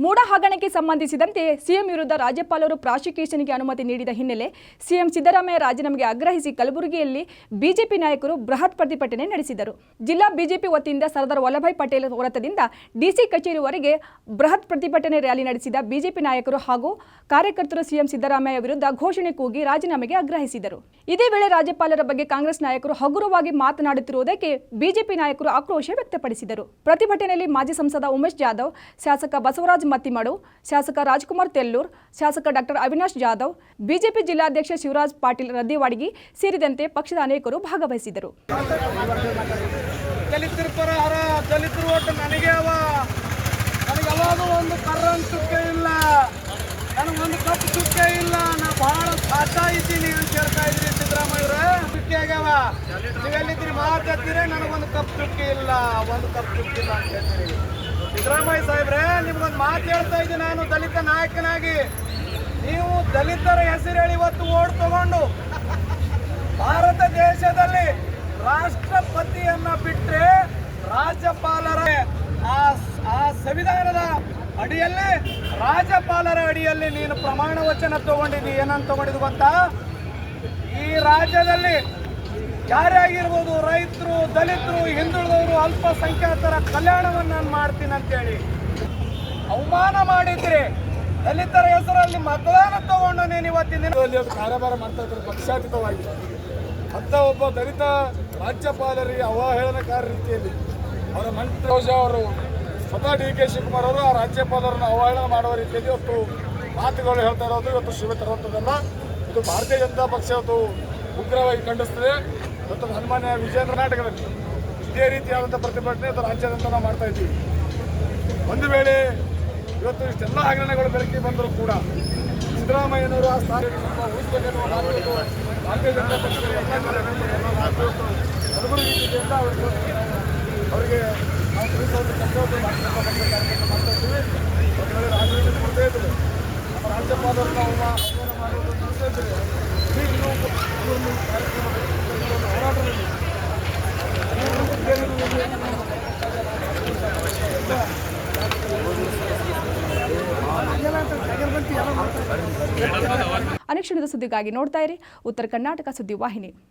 ಮೂಡ ಹಗರಣಕ್ಕೆ ಸಂಬಂಧಿಸಿದಂತೆ ಸಿಎಂ ವಿರುದ್ಧ ರಾಜ್ಯಪಾಲರು ಪ್ರಾಸಿಕ್ಯೂಷನ್ಗೆ ಅನುಮತಿ ನೀಡಿದ ಹಿನ್ನೆಲೆ ಸಿಎಂ ಸಿದ್ದರಾಮಯ್ಯ ರಾಜೀನಾಮೆಗೆ ಆಗ್ರಹಿಸಿ ಕಲಬುರಗಿಯಲ್ಲಿ ಬಿಜೆಪಿ ನಾಯಕರು ಬೃಹತ್ ಪ್ರತಿಭಟನೆ ನಡೆಸಿದರು. ಜಿಲ್ಲಾ ಬಿಜೆಪಿ ವತಿಯಿಂದ ಸರ್ದಾರ್ ವಲ್ಲಭಾಯ್ ಪಟೇಲ್ ವೃತ್ತದಿಂದ ಡಿಸಿ ಕಚೇರಿವರೆಗೆ ಬೃಹತ್ ಪ್ರತಿಭಟನೆ ರ್ಯಾಲಿ ನಡೆಸಿದ ಬಿಜೆಪಿ ನಾಯಕರು ಹಾಗೂ ಕಾರ್ಯಕರ್ತರು ಸಿಎಂ ಸಿದ್ದರಾಮಯ್ಯ ವಿರುದ್ಧ ಘೋಷಣೆ ಕೂಗಿ ರಾಜೀನಾಮೆಗೆ ಆಗ್ರಹಿಸಿದರು. ಇದೇ ವೇಳೆ ರಾಜ್ಯಪಾಲರ ಬಗ್ಗೆ ಕಾಂಗ್ರೆಸ್ ನಾಯಕರು ಹಗುರವಾಗಿ ಮಾತನಾಡುತ್ತಿರುವುದಕ್ಕೆ ಬಿಜೆಪಿ ನಾಯಕರು ಆಕ್ರೋಶ ವ್ಯಕ್ತಪಡಿಸಿದರು. ಪ್ರತಿಭಟನೆಯಲ್ಲಿ ಮಾಜಿ ಸಂಸದ ಉಮೇಶ್ ಜಾಧವ್, ಶಾಸಕ ಬಸವರಾಜ ಮತ್ತಿಮಡು, ಶಾಸಕ ರಾಜ್ಕುಮಾರ್ ತೆಲ್ಲೂರ್, ಶಾಸಕ ಡಾಕ್ಟರ್ ಅವಿನಾಶ್ ಜಾಧವ್, ಬಿಜೆಪಿ ಜಿಲ್ಲಾಧ್ಯಕ್ಷ ಶಿವರಾಜ್ ಪಾಟೀಲ್ ರದ್ದಿವಾಡಿಗಿ ಸೇರಿದಂತೆ ಪಕ್ಷದ ಅನೇಕರು ಭಾಗವಹಿಸಿದರು. ದಲಿತರು ಒಟ್ಟು ನನಗೆ ಯಾವಾಗೂ ಒಂದು ಕರ್ರನ್ ಚುಕ್ಕೆ ಇಲ್ಲ, ನನಗೊಂದು ಕಪ್ಪು ಚುಕ್ಕೆ ಇಲ್ಲ, ನಾ ಬಹಳ ಸಾಚಾ ಇದ್ದೀನಿ ಅಂತ ಹೇಳ್ತಾ ಇದ್ರಿ ಸಿದ್ದರಾಮಯ್ಯವ್ರೆ. ಚುಕ್ಕೆ ಆಗ್ಯಾವ, ನೀವೆಲ್ಲಿದ್ದೀರಿ ಮಾತಾಡ್ತೀರಿ, ನನಗೊಂದು ಕಪ್ಪು ಚುಕ್ಕೆ ಇಲ್ಲ, ಒಂದು ಕಪ್ಪು ಚುಕ್ಕೆ ಇಲ್ಲ ಅಂತ ಹೇಳ್ತೀರಿ. ಸಿದ್ದರಾಮಯ್ಯ ಸಾಹೇಬ್ರೆ, ನಿಮ್ಗೊಂದು ಮಾತು ಹೇಳ್ತಾ ಇದ್ದೀನಿ, ನಾನು ದಲಿತ ನಾಯಕನಾಗಿ. ನೀವು ದಲಿತರ ಹೆಸರು ಹೇಳಿ ಇವತ್ತು ಓಟ್ ತಗೊಂಡು ಭಾರತ ದೇಶದಲ್ಲಿ ರಾಷ್ಟ್ರಪತಿಯನ್ನ ಬಿಟ್ಟರೆ ರಾಜ್ಯಪಾಲರ ಆ ಸಂವಿಧಾನದ ಅಡಿಯಲ್ಲಿ ರಾಜ್ಯಪಾಲರ ಅಡಿಯಲ್ಲಿ ನೀನು ಪ್ರಮಾಣ ವಚನ ತಗೊಂಡಿದ್ದಿ. ಏನಂತ ತಗೊಂಡಿದ್ದು ಗೊತ್ತಾ? ಈ ರಾಜ್ಯದಲ್ಲಿ ಯಾರೇ ಆಗಿರ್ಬೋದು, ರೈತರು, ದಲಿತರು, ಹಿಂದುಳಿದವರು, ಅಲ್ಪಸಂಖ್ಯಾತರ ಕಲ್ಯಾಣವನ್ನು ನಾನು ಮಾಡ್ತೀನಿ ಅಂತೇಳಿ ಅವಮಾನ ಮಾಡಿದ್ರಿ. ದಲಿತರ ಹೆಸರಲ್ಲಿ ಮತದಾನ ತಗೊಂಡು ನೀನು ಇವತ್ತಿನ ದಿನದಲ್ಲಿ ಕಾರಭಾರ ಮಾಡ್ತಾ ಇದ್ರು ಪಕ್ಷಾತೀತವಾಗಿ. ಅಂತ ಒಬ್ಬ ದಲಿತ ರಾಜ್ಯಪಾಲರಿಗೆ ಅವಹೇಳನಕಾರ ರೀತಿಯಲ್ಲಿ ಅವರ ಮಂತ್ರಿ ಅವರು ಸ್ವತಃ ಡಿ.ಕೆ. ಶಿವಕುಮಾರ್ ಅವರು ಆ ರಾಜ್ಯಪಾಲರನ್ನು ಅವಹೇಳನ ಮಾಡುವ ರೀತಿಯಲ್ಲಿ ಇವತ್ತು ಮಾತುಗಳು ಹೇಳ್ತಾ ಇರೋದು ಇವತ್ತು ಶಿವ ತರುವಂಥದ್ದಲ್ಲ. ಇದು ಭಾರತೀಯ ಜನತಾ ಪಕ್ಷ ಇವತ್ತು ಉಗ್ರವಾಗಿ ಖಂಡಿಸ್ತದೆ. ಇವತ್ತು ಸನ್ಮಾನ್ಯ ವಿಜೇಂದ್ರ ನಾಟಕದಲ್ಲಿ ಇದೇ ರೀತಿಯಾದಂಥ ಪ್ರತಿಭಟನೆ ಇವತ್ತು ರಾಜ್ಯಾದ್ಯಂತ ನಾವು ಮಾಡ್ತಾ ಇದ್ದೀವಿ. ಒಂದು ವೇಳೆ ಇವತ್ತು ಇಷ್ಟೆಲ್ಲ ಹಗರಣಗಳು ಬೆಳಕಿಗೆ ಬಂದರೂ ಕೂಡ ಸಿದ್ದರಾಮಯ್ಯನವರು ಆ ಸ್ಥಾನವನ್ನು ಉಳಿಸಬೇಕೆನ್ನುವ ಮಾತು ಭಾರತೀಯ ಜನತಾ ಪಕ್ಷದ ಕಲಬುರಗಿ ಜಿಲ್ಲೆಯಿಂದ ಅವರಿಗೆ ನಾವು ತಿಳಿಸುವಂಥ ಕೆಲಸವನ್ನು ಭಾರತೀಯ ಜನತಾ ಪಕ್ಷ ಕಾರ್ಯಕ್ರಮ ಮಾಡ್ತಾ ಇದ್ದೀವಿ. ಒಂದು ವೇಳೆ ರಾಜೀನಾಮೆ ಕೊಡದೇ ಇದ್ದರೆ ನಮ್ಮ ರಾಜ್ಯಪಾಲರನ್ನು ಅವಮಾನ ಮಾಡುವುದನ್ನು ತಿಳಿಸ್ತಾ ಇದ್ದೀವಿ. ಈಗಲೂ ಕಾರ್ಯಕ್ರಮ ಹೋರಾಟದಲ್ಲಿ ಅನುಕ್ಷಣದ ಸುದ್ದಿಗಾಗಿ ನೋಡ್ತಾ ಇರಿ ಉತ್ತರ ಕರ್ನಾಟಕ ಸುದ್ದಿ ವಾಹಿನಿ.